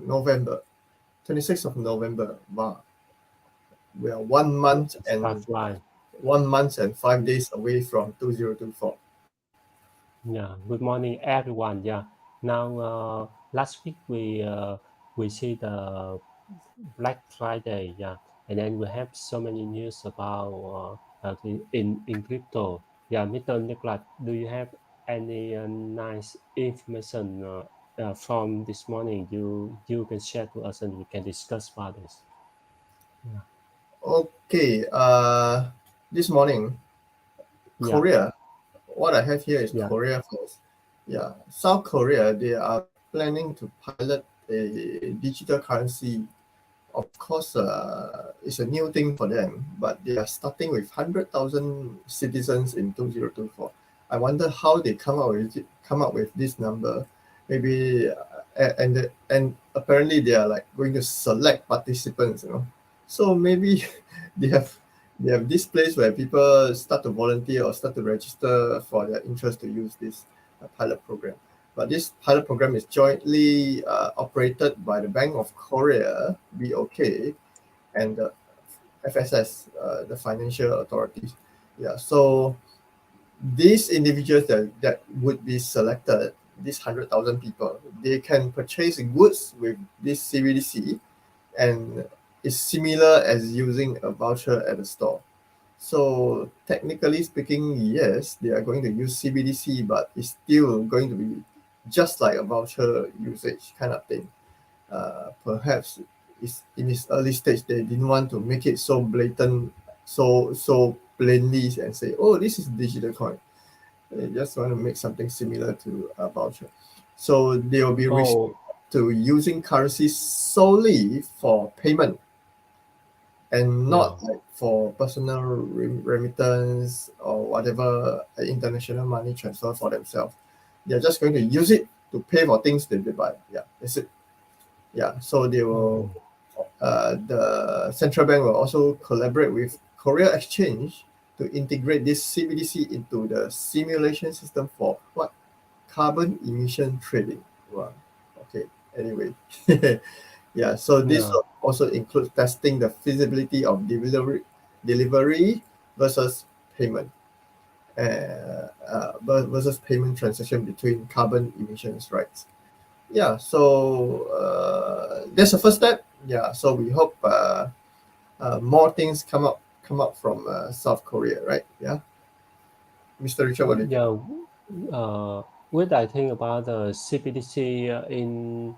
November, 26th of November. Wow. We are 1 month and Fly. 1 month and 5 days away from 2024. Yeah. Good morning, everyone. Yeah. Now, last week we see the Black Friday. Yeah, and then we have so many news about in crypto. Yeah, Mr. Nicholas, do you have any nice information from this morning? You can share to us and we can discuss about this. Yeah. Okay. This morning, Yeah. Korea. What I have here is Yeah. Korea first. Yeah, South Korea, they are planning to pilot a digital currency. Of course, it's a new thing for them, but they are starting with 100,000 citizens in 2024. I wonder how they come up with this number. Maybe and apparently they are like going to select participants. So maybe they have they have this place where people start to volunteer or start to register for their interest to use this pilot program. But this pilot program is jointly operated by the Bank of Korea, BOK, and the FSS, the financial authorities. Yeah, so these individuals that would be selected, these 100,000 people, they can purchase goods with this CBDC, and it's similar as using a voucher at a store. So technically speaking, yes, they are going to use CBDC, but it's still going to be just like a voucher usage kind of thing. Perhaps it's in its early stage they didn't want to make it so blatant, so plainly and say, oh, this is digital coin. They just want to make something similar to a voucher. So they will be restricted Oh, to using currency solely for payment and yeah. not like for personal remittance or whatever international money transfer for themselves. They're just going to use it to pay for things that they buy. Yeah, that's it. Yeah, so they will. Oh, The central bank will also collaborate with Korea Exchange to integrate this CBDC into the simulation system for what carbon emission trading. Wow. Okay. Anyway, yeah. So this yeah. also includes testing the feasibility of delivery versus payment, versus payment transaction between carbon emissions rights. Yeah. So that's the first step. Yeah. So we hope more things come up from South Korea, right? Yeah. Mr. Richard, what do you think? Yeah, what I think about the CBDC in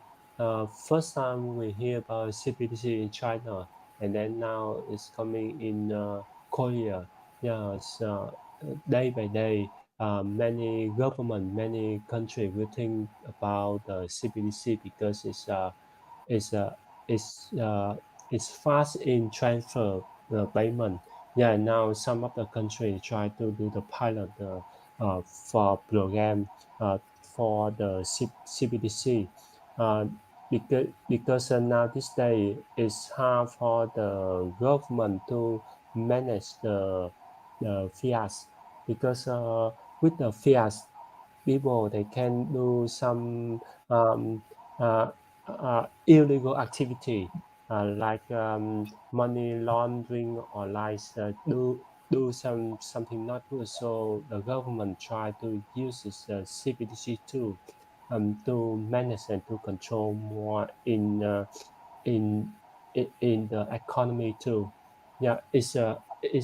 first time we hear about CBDC in China, and then now it's coming in Korea. Yeah, so day by day, many government, many country will think about the CBDC because it's uh, it's uh, it's fast in transfer the payment. Yeah, now some of the country try to do the pilot for program for the CBDC because now this day it's hard for the government to manage the fiat because with the fiat people they can do some uh, illegal activity like money laundering or like do something not good. So the government try to use this CBDC tool to manage and to control more in in the economy too. Yeah, it's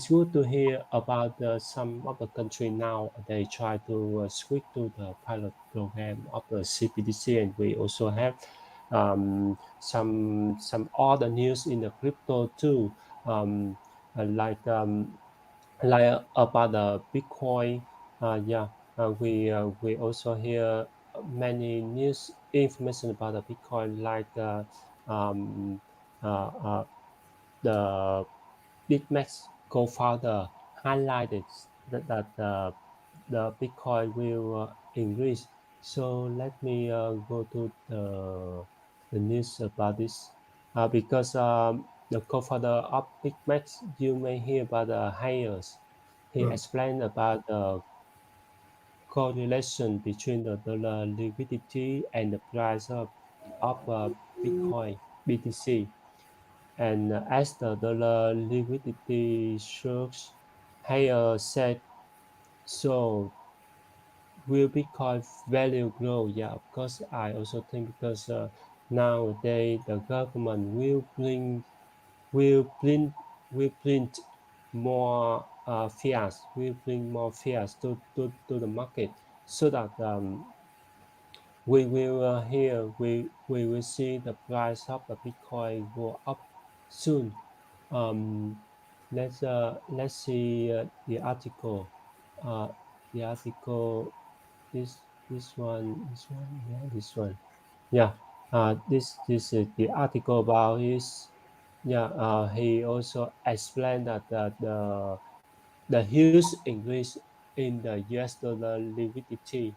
good to hear about some of the country now they try to switch to the pilot program of the CBDC, and we also have some other news in the crypto too, uh, like um, about the Bitcoin. Yeah, we also hear many news information about the Bitcoin, like um, uh, uh, the BitMEX co-founder highlighted that the Bitcoin will increase. So let me go to the news about this because the co-founder of BitMEX, you may hear about the hires. He Mm. explained about the correlation between the dollar liquidity and the price of Bitcoin BTC. And as the dollar liquidity shrinks higher, said so will Bitcoin value grow? Yeah, of course. I also think because nowadays the government will print will print more fiat, will bring more fiat to the market so that we will here we will see the price of the Bitcoin go up soon. Um, let's see the article. Uh, the article this one yeah this is the article about his yeah he also explained that the huge increase in the US dollar liquidity.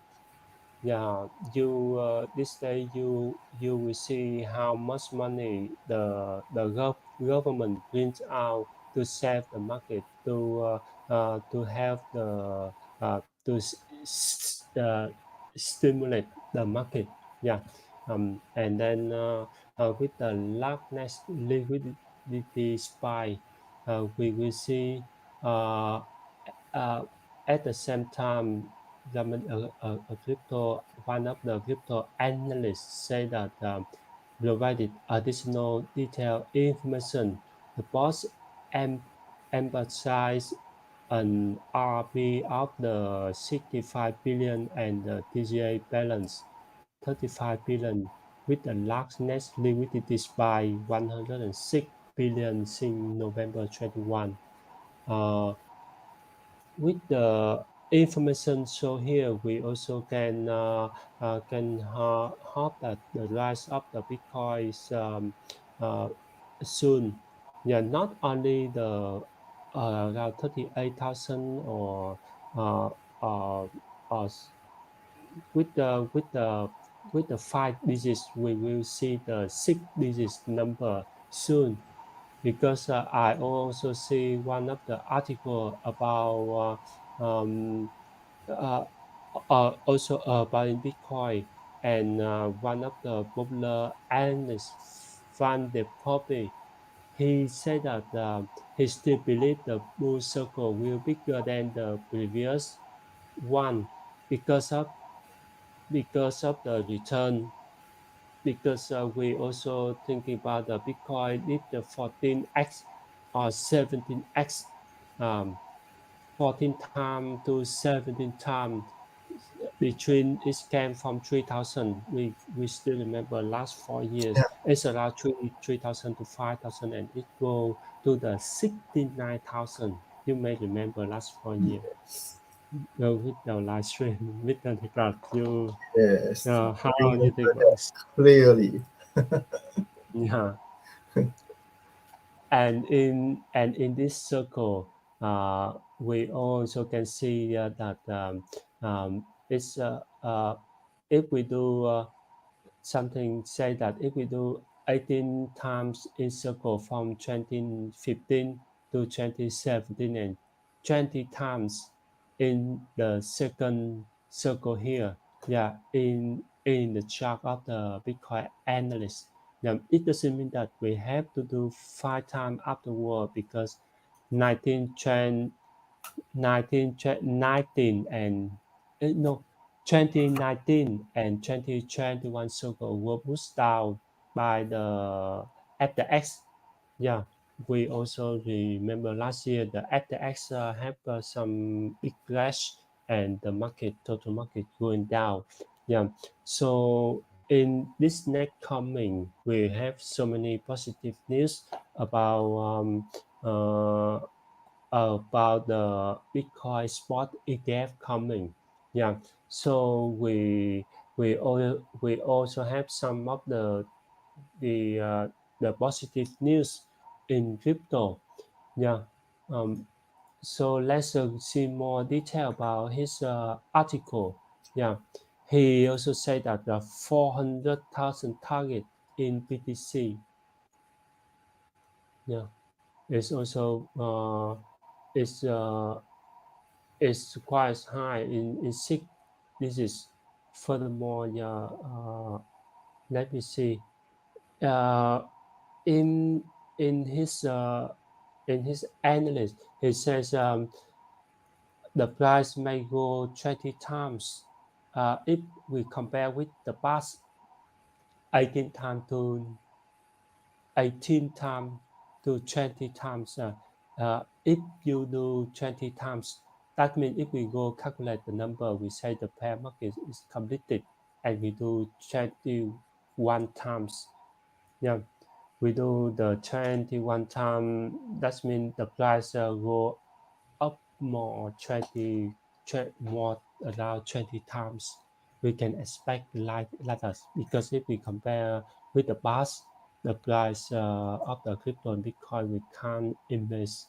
Yeah, you this day you will see how much money the government brings out to save the market to help the stimulate the market. Yeah, and then with the largest liquidity spike, we will see uh, uh, at the same time one of the crypto analysts say that provided additional detailed information. The boss em- emphasized an RP of the 65 billion and the TGA balance 35 billion with the largest liquidity by 106 billion since November 21. Uh, with the information shown here, we also can hope that the rise of the Bitcoin is uh, soon. Yeah, not only the around 38,000 uh, uh, uh, with the five digits, we will see the six digits number soon because I also see one of the article about uh, also about Bitcoin and one of the popular analysts Van de Poppy. He said that he still believes the bull circle will be bigger than the previous one because of the return because we also thinking about the Bitcoin if the 14x or 17x, um, 14 times to 17 times between it came from 3,000. We still remember last 4 years. Yeah. It's around 3,000 to 5,000 and it go to the 69,000. You may remember last 4 years. Yes. With the live stream, with the record, Yes. how you Remember think about that this? clearly. Yeah. And in this circle we also can see that it's if we do something say that if we do 18 times in circle from 2015 to 2017 and 20 times in the second circle here, yeah, in the chart of the Bitcoin analyst. Now, it doesn't mean that we have to do 5 times afterward because 19 trend 19 and no 2019 and 2021 circle were pushed down by the FTX. Yeah, we also remember last year the FTX had some big crash and the total market going down. Yeah, so in this next coming, we have so many positive news about about the Bitcoin spot ETF coming. Yeah, so we also have some of the positive news in crypto. Yeah. Um, so let's see more detail about his article. Yeah. He also said that the 400,000 target in BTC. Yeah. It's also it's quite high in SIG. this is furthermore. Let me see. Uh, in in his analysis, he says the price may go 20 times if we compare with the past 18 times to 18 times to 20 times. If you do 20 times, that means if we go calculate the number, we say the bear market is completed, and we do 21 times. Yeah, we do the 21 time. That means the price go up more 20, more around 20 times. We can expect like us, because if we compare with the past, the price of the crypto and Bitcoin, we can't invest,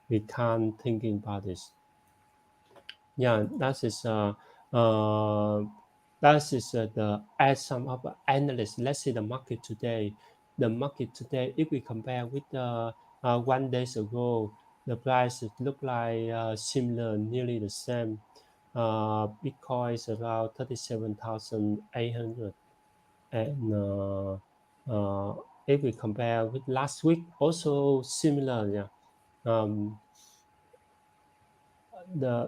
we can't thinking about this. Yeah, uh, that is the as some of the analysts. Let's see the market today. The market today, if we compare with 1 days ago, the price look like similar, nearly the same. Bitcoin is around 37,800, and if we compare with last week, also similar. Yeah. Um,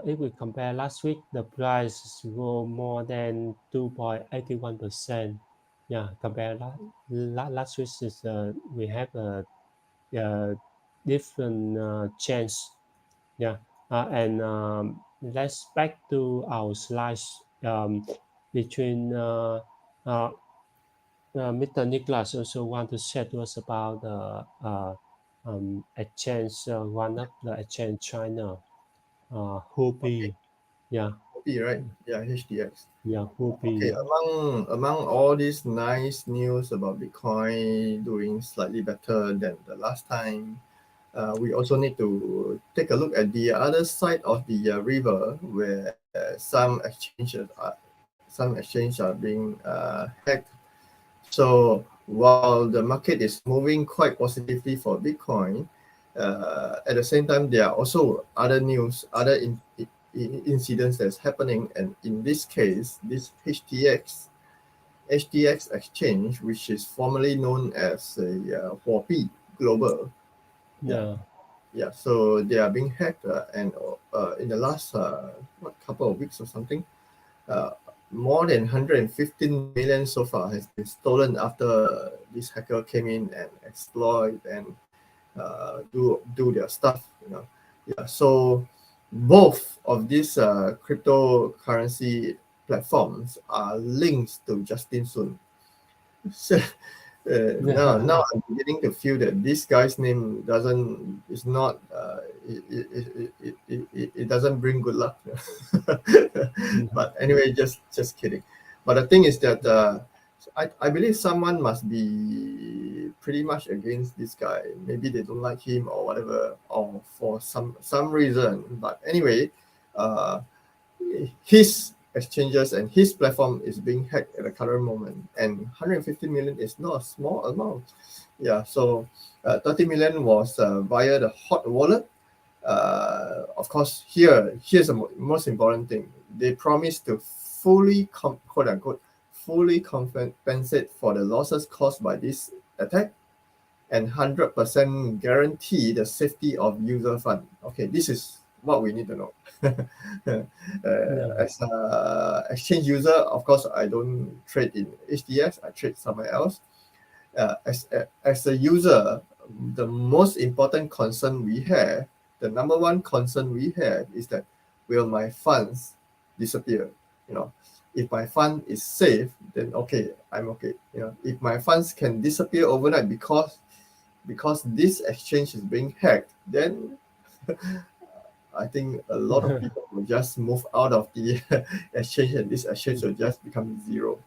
if we compare last week, the price go more than 2.81%. Yeah, compare last week is we have a different change. Yeah, and let's back to our slides. Between Mr. Nicholas also want to share to us about the exchange, one of the exchange China, Okay, Huobi. Yeah, copy, right? Yeah, HDX. yeah, Okay, Huobi. among all these nice news about Bitcoin doing slightly better than the last time, we also need to take a look at the other side of the river, where some exchanges are being hacked. So while the market is moving quite positively for Bitcoin, at the same time there are also other news, incidents that's happening, and in this case, this HTX exchange, which is formerly known as a Huobi Global. Yeah, Yeah, yeah. So they are being hacked, and in the last couple of weeks or something, uh, more than 115 million so far has been stolen after this hacker came in and exploit and do their stuff. Yeah. So both of these cryptocurrency platforms are links to Justin Sun. So, now I'm beginning to feel that this guy's name it doesn't bring good luck. But anyway, just kidding. But the thing is that I believe someone must be pretty much against this guy. Maybe they don't like him or whatever, or for some reason. But anyway, uh, his exchanges and his platform is being hacked at the current moment, and 150 million is not a small amount. Yeah, so 30 million was via the hot wallet. Of course, here's the most important thing. They promised to quote unquote fully compensate for the losses caused by this attack, and 100% guarantee the safety of user fund. Okay, this is what we need to know. yeah, As an exchange user, of course, I don't trade in HDX, I trade somewhere else. As a user, the most important concern we have, the number one concern we have, is that will my funds disappear? You know, if my fund is safe, then okay, I'm okay. If my funds can disappear overnight because this exchange is being hacked, then I think a lot of people will just move out of the exchange, and this exchange will just become zero.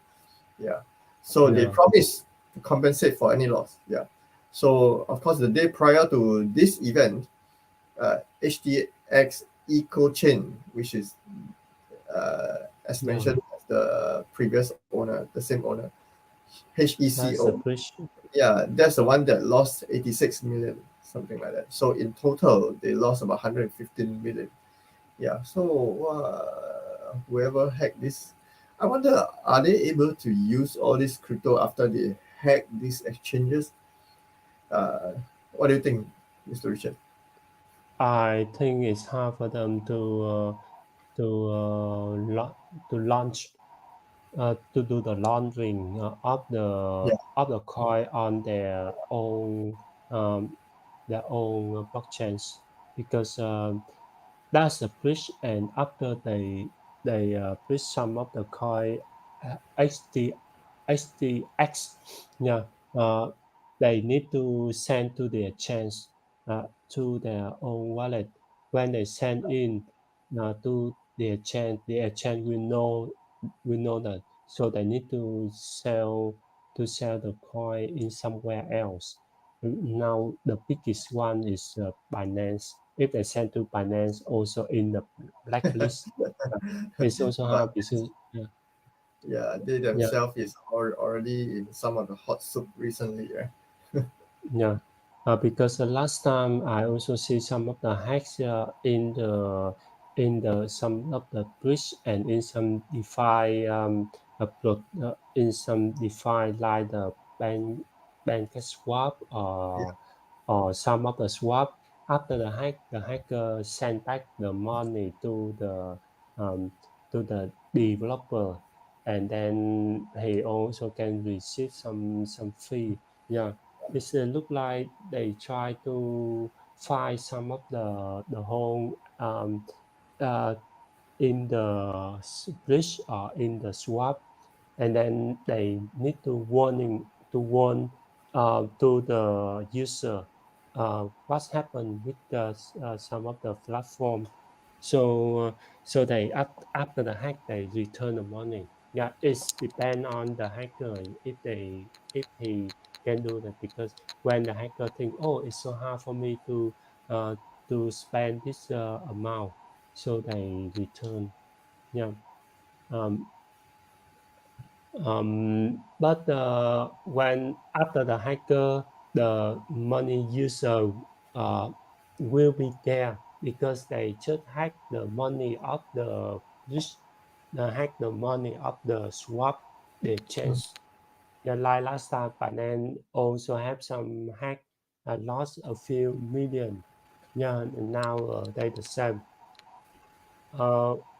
Yeah. So they yeah, promise to compensate for any loss. Yeah. So of course, the day prior to this event, HDX Eco Chain, which is as yeah. mentioned, the previous owner, the same owner, That's the HECO. bridge. Yeah, that's the one that lost 86 million, something like that. So in total, they lost about 115 million. Yeah, so whoever hacked this I wonder, are they able to use all this crypto after they hack these exchanges? Uh, what do you think, Mr. Richard? I think it's hard for them to to launch to do the laundering Yeah, of the coin on um, their own blockchains because that's a breach, and after they breach some of the coin HT, HTX, yeah, uh, they need to send to the exchange to their own wallet. When they send in to the exchange will know that, so they need to sell the coin in somewhere else. Now the biggest one is Binance. If they send to Binance, also in the blacklist, it's also but hard because yeah, they yeah, themselves is already in some of the hot soup recently, right? yeah, because the last time I also see some of the hacks in the some of the bridge and in some DeFi in some DeFi like the bank swap Yeah, or some of the swap. After the hacker send back the money um, to the developer, and then he also can receive some fee. Yeah, it look like they try to find some of the whole uh, in the bridge or in the swap, and then they need to warn to the user what's happened with some of the platform. So they after the hack they return the money. Yeah, it's depend on the hacker if he can do that, because when the hacker think, oh, it's so hard for me uh, to spend this amount, so they return. Yeah. Um, but when after the hacker, the money user uh, will be there because they just hack the money of the just hack the money of the swap they mm, change. Yeah, like last time, Binance also have some hack, lost a few million. Yeah, and now they the same.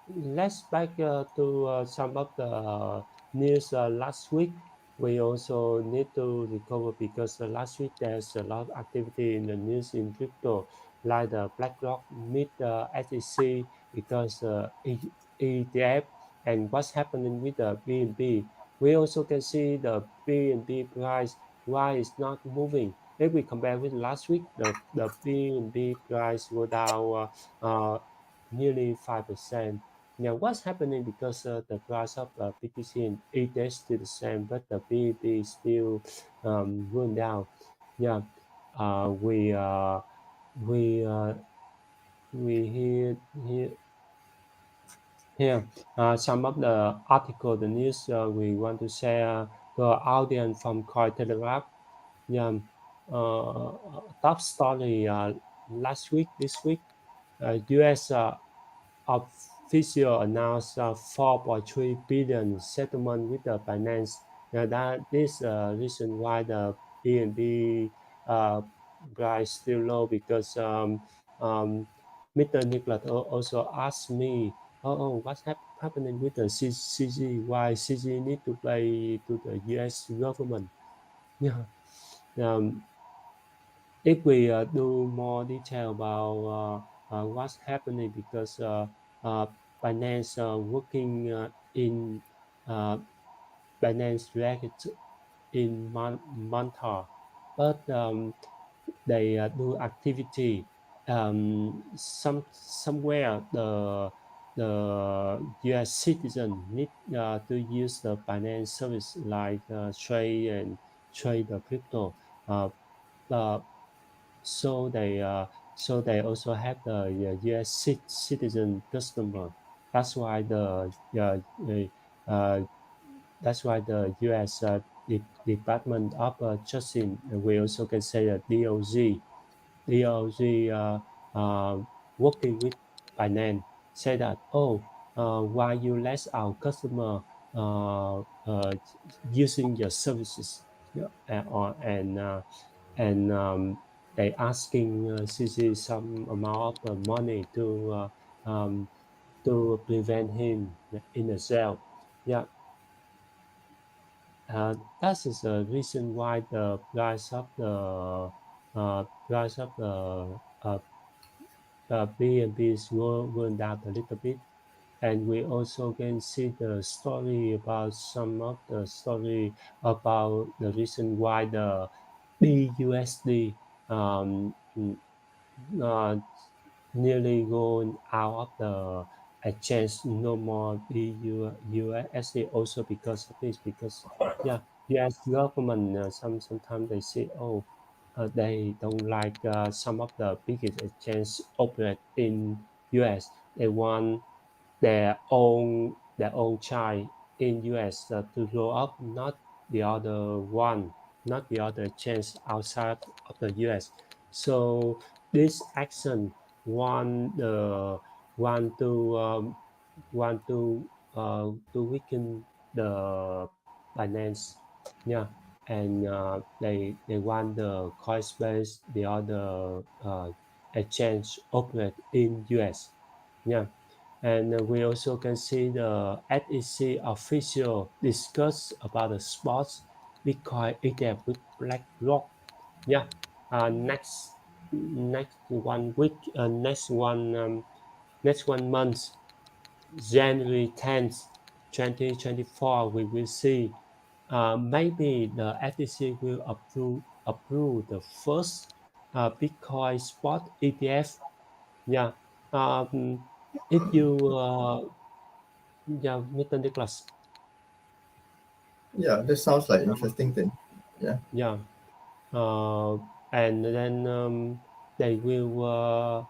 Let's back to some of the news last week. We also need to recover because last week there's a lot of activity in the news in crypto, like the BlackRock meet the SEC because ETF and what's happening with the BNB. We also can see the BNB price why it's not moving. If we compare with last week, the BNB price go down nearly 5%. Now, what's happening because the price of BTC and ETH is still the same, but the BNB is still going down. Yeah, uh, we uh, we uh, we here some of the article, the news we want to share to our audience from Cointelegraph. Yeah, top story last week, this week, U.S. Official announced 4.3 billion settlement with the Binance. Now that this reason why the BNB price still low because um, Mr. Nicholas also asked me, what's happening with the CG? Why CG need to pay to the U.S. government? Yeah. Um, if we do more detail about what's happening because uh, Binance working in uh, Binance React in Manta, but they do activity somewhere the U.S. citizen need to use the Binance service like trade the crypto. Uh, uh, so they also have the U.S. Citizen customer. That's why uh, that's why the U.S. Department of Justice, we also can say the DOJ working with Binance, say that, why you let our customer using your services. Yeah, and they asking CC some amount of money to prevent him in a cell. Yeah, that is the reason why the price of the BNB is going down a little bit. And we also can see the story about some of the story about the reason why the BUSD um, uh, nearly going out of the exchange, no more USD, also because of this, because yeah, US government sometimes they say, oh, they don't like some of the biggest exchange operate in US. They want their own child in US to grow up, not the other one, not the other chance outside of the US. So this action want the want to weaken the finance, yeah, and they want the Coinbase, the other exchange operate in US, yeah. And we also can see the SEC official discuss about the sports Bitcoin ETF with BlackRock. Yeah, next 1 week, next 1 month, January 10th, 2024, we will see. Maybe the SEC will approve the first Bitcoin spot ETF. Yeah. Um, if you Yeah, Mr. Nicholas. Yeah, this sounds like interesting thing. Yeah. Yeah. And then they will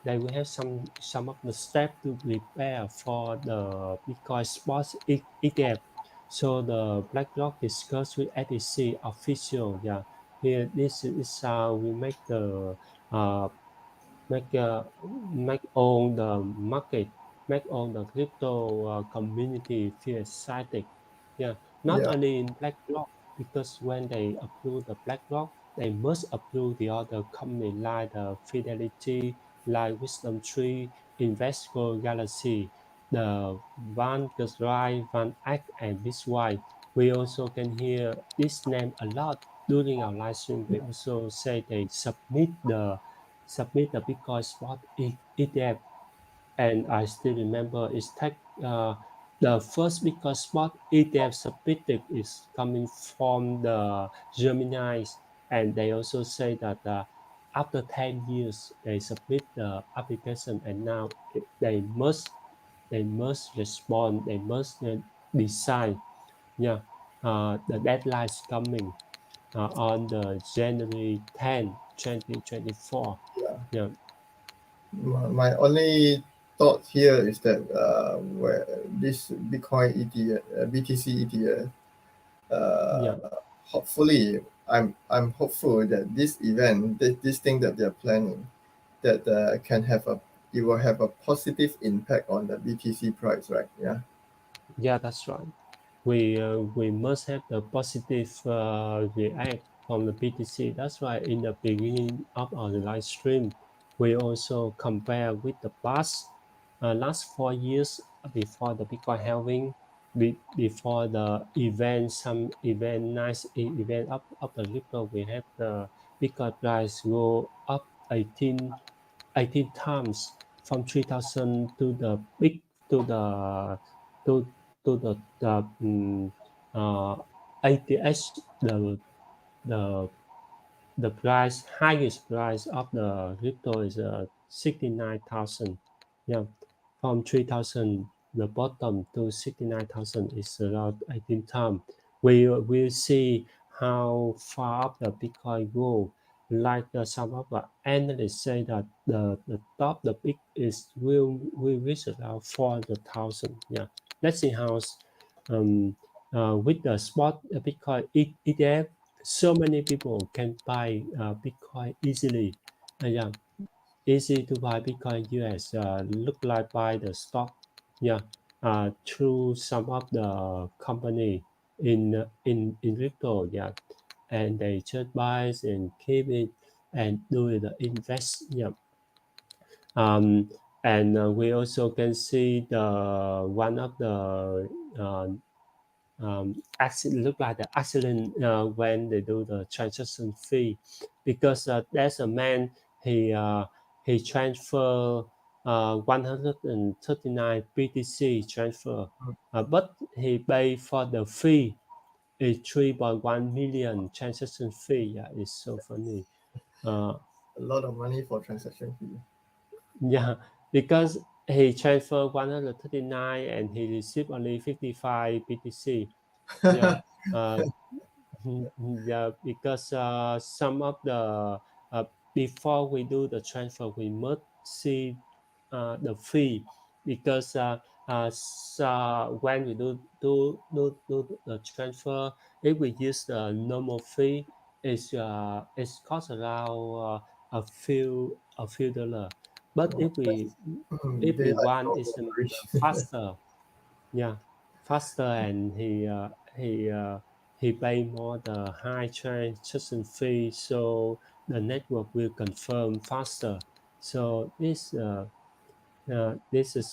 they will have some of the steps to prepare for the Bitcoin spots ETF. So the BlackRock discussed with SEC official. Yeah. Here this is how we make the uh, make all the market, make all the crypto community feel excited. Yeah, not Yeah. only in BlackRock, because when they approve the BlackRock, they must approve the other company like the Fidelity, like Wisdom Tree, Invesco Galaxy, the Van Drive, Van Act, and Bitwise. We also can hear this name a lot during our live stream. We also say they submit the Bitcoin spot ETF, and I still remember it's the first Bitcoin spot ETF submitted is coming from the Gemini, and they also say that after 10 years they submit the application, and now they must respond, they must decide. Yeah, the deadline is coming on the January 10th, 2024. Yeah. Yeah, My only thought here is that where this Bitcoin ETF, BTC ETF, yeah, hopefully, I'm hopeful that this event, this thing that they're planning, that it will have a positive impact on the BTC price, right? Yeah. yeah, that's right. We must have the positive react from the BTC. That's why in the beginning of our live stream, we also compare with the last 4 years before the Bitcoin halving, before the event, some event, nice event up the crypto, we have the Bitcoin price go up 18 times from 3000 to the big to the to to the uh, ATH, the the price, highest price of the crypto is 69,000. Yeah, from 3,000 the bottom to 69,000 is around 18 times. We will see how far up the Bitcoin go. Like some of the analysts say that the top, the peak is will reach around 400,000. Yeah, let's see how um with the spot Bitcoin ETF, so many people can buy Bitcoin easily. Yeah, easy to buy Bitcoin US. Look like buy the stock. Yeah. through some of the company in crypto, yeah, and they just buy and keep it and do the invest, yeah. Um, and we also can see the one of the accident look like the accident when they do the transaction fee, because there's a man, he uh, he transfer 139 BTC transfer, but he pay for the fee is 3.1 million transaction fee. Yeah, it's so funny. Uh, A lot of money for transaction fee. yeah, because he transferred 139 and he received only 55 BTC. Yeah, uh, yeah, because some of the before we do the transfer, we must see the fee, because when we do the transfer, if we use the normal fee, it's cost around a few dollar. But Oh, if we daylight want for is operation. faster, yeah, faster, and he pay more the high transaction fee, so the network will confirm faster. So this is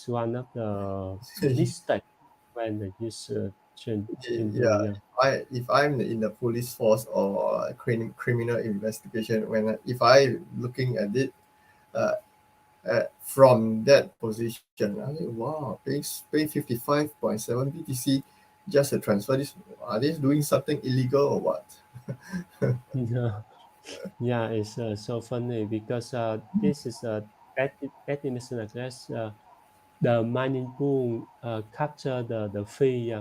one of the mistake when the user can do, Yeah, yeah. if I'm in the police force or criminal investigation, if I looking at it uh, from that position, I think wow, pay 55.7 BTC just to transfer this. Are they doing something illegal or what? Yeah, yeah, it's so funny, because this is that emission address, the mining pool capture the fee,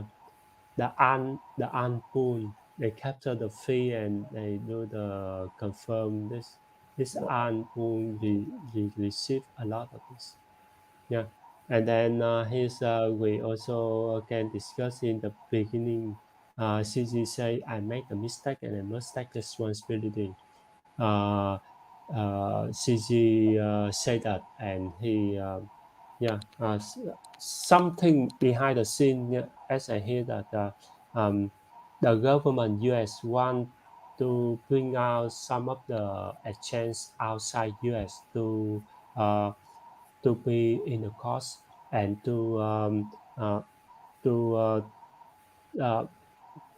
the pool, they capture the fee and they do the confirm this Wow. pool receive a lot of this, yeah. And then here's we also can discuss in the beginning. CG say I make a mistake and I must take responsibility. uh, CG said that, and he yeah, something behind the scene, yeah, as I hear that um, the government US want to bring out some of the exchange outside US uh, to be in the cost, and to uh,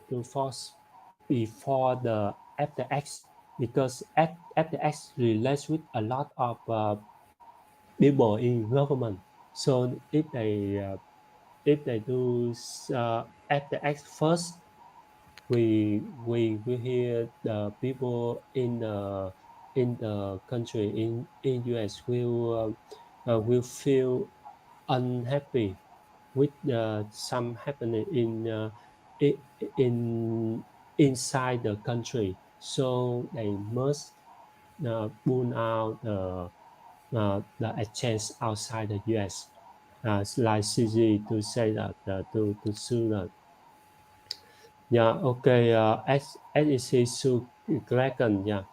to force before the FTX, because FTX relates with a lot of people in government. So if they do FTX first, we hear the people in the country in US will feel unhappy with some happening in inside the country, so they must pull out the exchange outside the US, like CG to say that to sue that. Yeah, okay. SEC sue Kraken. Yeah,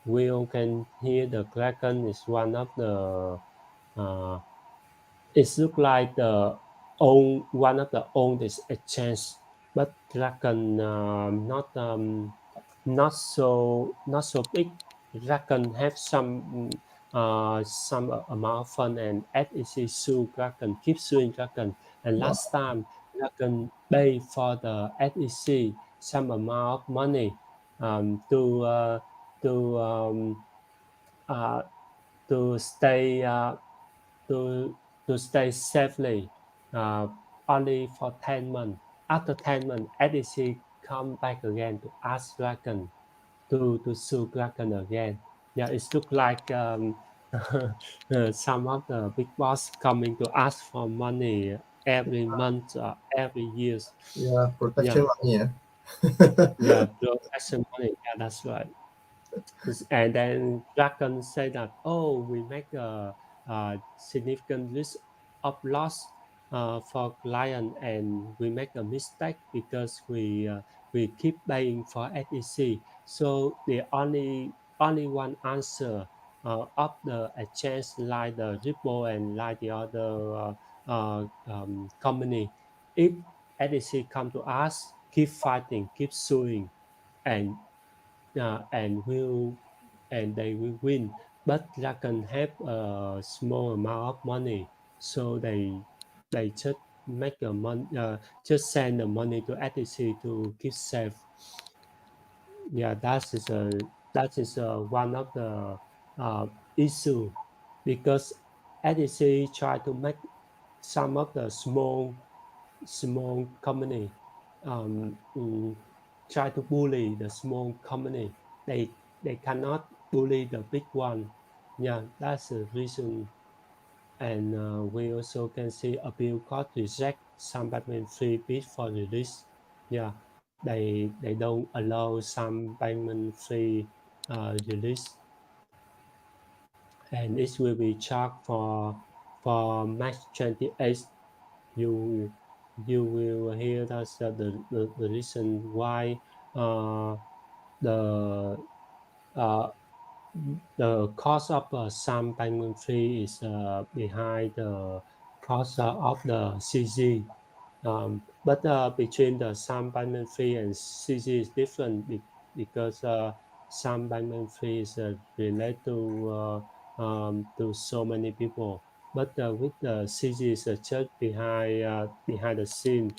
we all can hear the Kraken is one of the uh, it look like the one of the oldest exchange, but Dragon not so big. Dragon have some amount of fun, and SEC sue Dragon, keep suing Dragon. And Wow. last time Dragon pay for the SEC some amount of money to to uh, to stay to stay safely, uh, only for 10 months. After 10 months, SEC come back again to ask Dragon to sue Dragon again. Yeah, it look like some of the big boss coming to ask for money every month, every years. Yeah, Yeah, protection money. Yeah. yeah, protection money. Yeah, that's right. And then Dragon say that, oh, we make a significant risk of loss for client, and we make a mistake because we keep paying for SEC. So the only one answer of the exchange, like the Ripple and like the other company. If SEC come to us, keep fighting, keep suing, and will and they will win. But Dragon have a small amount of money, so they just make a just send the money to SEC to keep safe. Yeah, that is one of the uh, issue because SEC try to make some of the small company um, mm, try to bully the small company. They cannot bully the big one. Yeah, that's the reason. And we also can see appeal court reject some payment fee bid for release. Yeah, they don't allow some payment fee release, and it will be charged for March 28th. You you will hear that the reason why uh, the uh, the cost of some payment fee is behind the cost of the CG. But between the some payment fee and CG is different because some payment fee is related to so many people. But with the CG is just behind the scene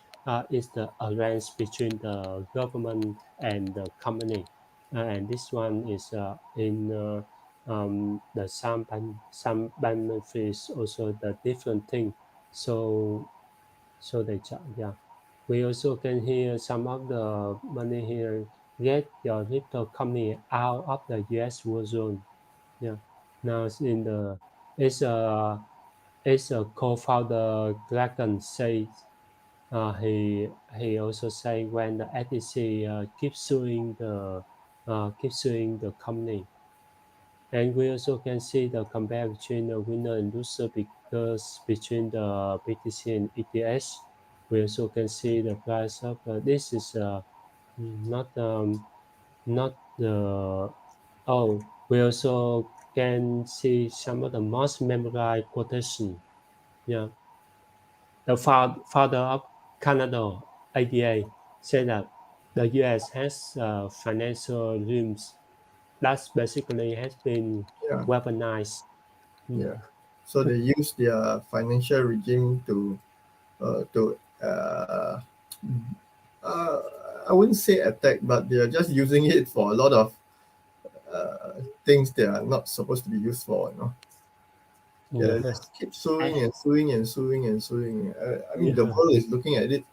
is the arrange between the government and the company. And this one is in the some payment fees also the different thing. So yeah. We also can hear some of the money here get your crypto company out of the US war zone. Yeah. Now it's in the it's a it's a co-founder Dragon says he also say when the SEC keep suing the company. And we also can see the compare between the winner and loser because between the BTC and ETH, we also can see the price of this is not not the we also can see some of the most memorized quotation. Yeah, the founder of Canada ADA said that the US has financial rules that basically has been Yeah, weaponized. yeah. Yeah, So they use their financial regime to uh, I wouldn't say attack, but they are just using it for a lot of things they are not supposed to be used for. Yeah, yeah, just keep suing and suing and suing and suing. I mean, the yeah, world is looking at it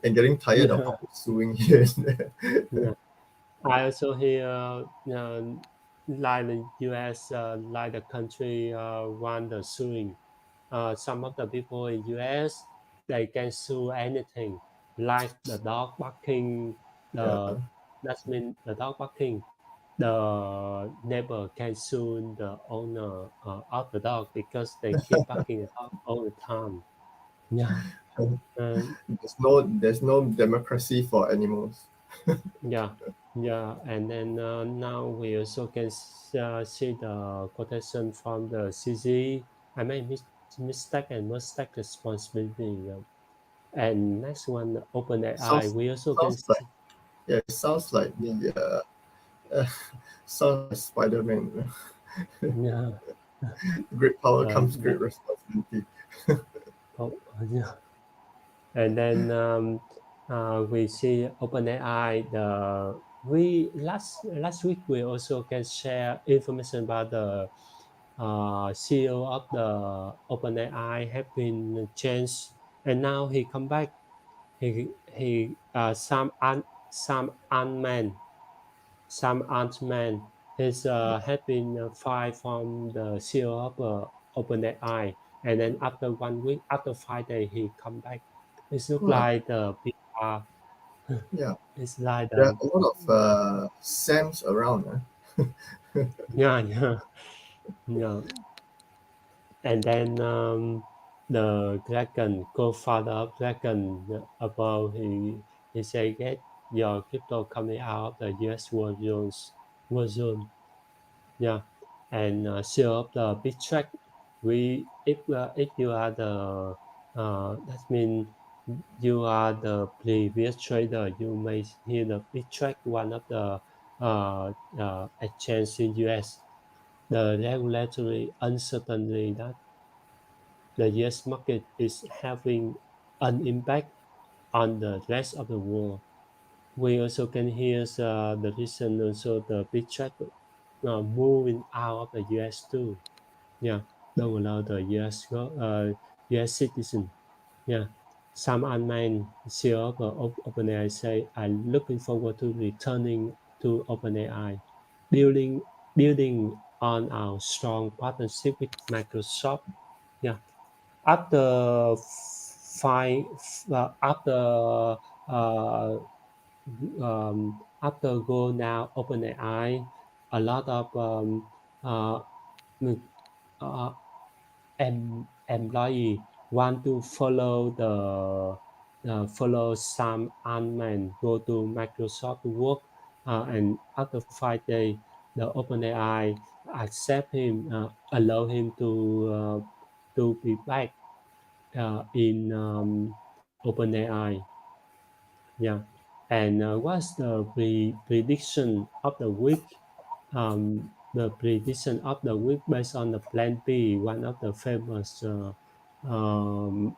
and getting tired of yeah, all the suing here and there. yeah. I also hear like the US, like the country want the suing. Some of the people in US they can sue anything, like the dog barking. Yeah, The That means the dog barking. The neighbor can sue the owner of the dog because they keep barking the dog all the time. Yeah. And there's no democracy for animals. yeah, yeah, and then now we also can see the quotation from the CZ. I made mistake and mistake responsibility. And next one, OpenAI. Sounds We also can sounds like see, yeah, it sounds like yeah, the sounds like Spider-Man. yeah, Great power comes great that, responsibility. oh, yeah. And then we see OpenAI. We last week we also can share information about the CEO of the OpenAI have been changed, and now he come back. Sam Altman Sam Altman has had been fired from the CEO of OpenAI, and then after 1 week, after 5 days, he come back. It look Wow. like the PR. Yeah, It's like there are the a lot of Sams around. yeah, yeah, yeah. And then the Dragon co-founder of Dragon above he say get your crypto coming out of the US war zone. Yeah, and CEO of the big track. if you are the that means you are the previous trader, you may hear the big track one of the exchange in US. The regulatory uncertainty that the US market is having an impact on the rest of the world. We also can hear the reason also the big track moving out of the US too. Yeah, don't allow the US citizen. Yeah, some unmanned CEO of OpenAI say, "I'm looking forward to returning to OpenAI, building building on our strong partnership with Microsoft." Yeah, after uh, after go now OpenAI, a lot of uh, uh, employee want to follow some admin go to Microsoft to work, and after 5 days the OpenAI accept him, allow him to be back in OpenAI. Yeah, and what's the prediction of the week? The prediction of the week based on the Plan B, one of um,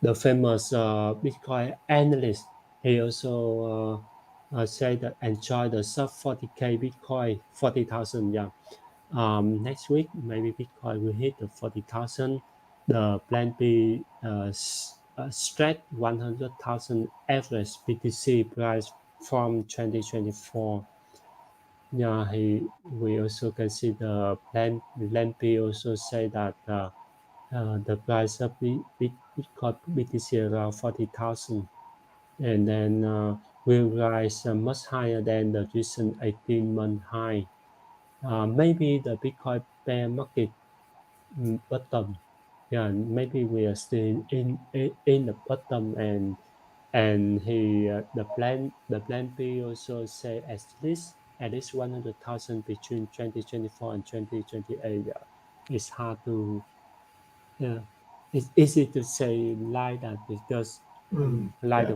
the famous Bitcoin analyst. He also said that enjoy the sub 40k Bitcoin, 40,000. Yeah, next week maybe Bitcoin will hit the 40,000. The Plan B stretch 100,000 average BTC price from 2024. Yeah, we also can see the Plan B also say that the price of Bitcoin BTC around 40,000, and then will rise much higher than the recent 18-month high. Maybe the Bitcoin bear market bottom. Yeah, maybe we are still in the bottom, and the plan B also say at least 100,000 between 2024 and 2028. Yeah, it's hard to, yeah, it's easy to say like that because like Yeah.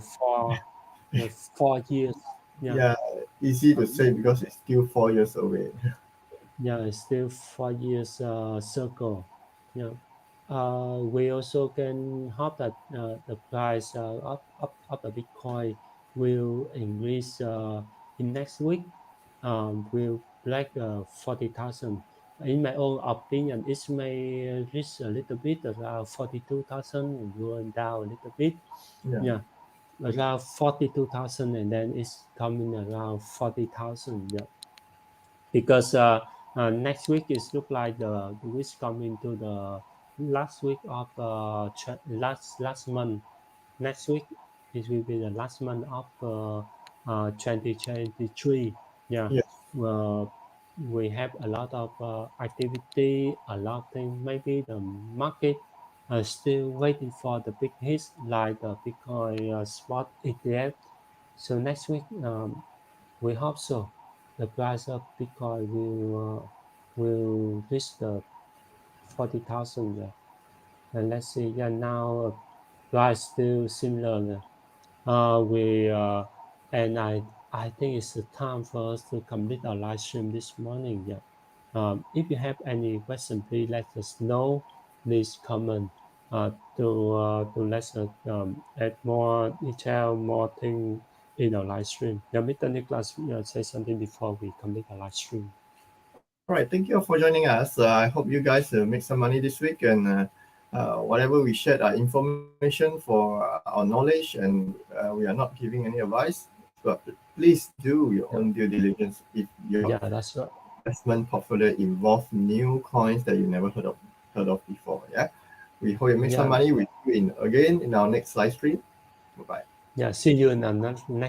the 4 years. Yeah, Yeah, easy to um, say because it's still 4 years away. yeah, it's still 4 years circle. Yeah. We also can hope that the price of the Bitcoin will increase in next week. Will break 40,000. In my own opinion, it may reach a little bit around 42,000 and going down a little bit. Yeah. Yeah, around 42,000, and then it's coming around 40,000. Yeah, because next week is look like the week coming to the last week of last month. Next week it will be the last month of 2023. Yeah, Yes. well, we have a lot of activity, a lot of things. Maybe the market are still waiting for the big hits like the Bitcoin spot ETF. So next week, we hope so. The price of Bitcoin will reach the 40,000. Yeah. And let's see. Yeah, now price still similar. Yeah. We and I think it's the time for us to complete our live stream this morning. Yeah. If you have any question, please let us know. Please comment to let us add more detail, more thing in our live stream. Yeah, Mr. Nicholas, say something before we complete our live stream. All right. Thank you all for joining us. I hope you guys make some money this week, and whatever we shared are information for our knowledge, and we are not giving any advice. But please do your Yeah, own due diligence if your yeah, that's right. investment portfolio involve new coins that you never heard of before. Yeah. We hope you make some Yeah, money. We see you again in our next live stream. Bye bye. yeah. See you in the next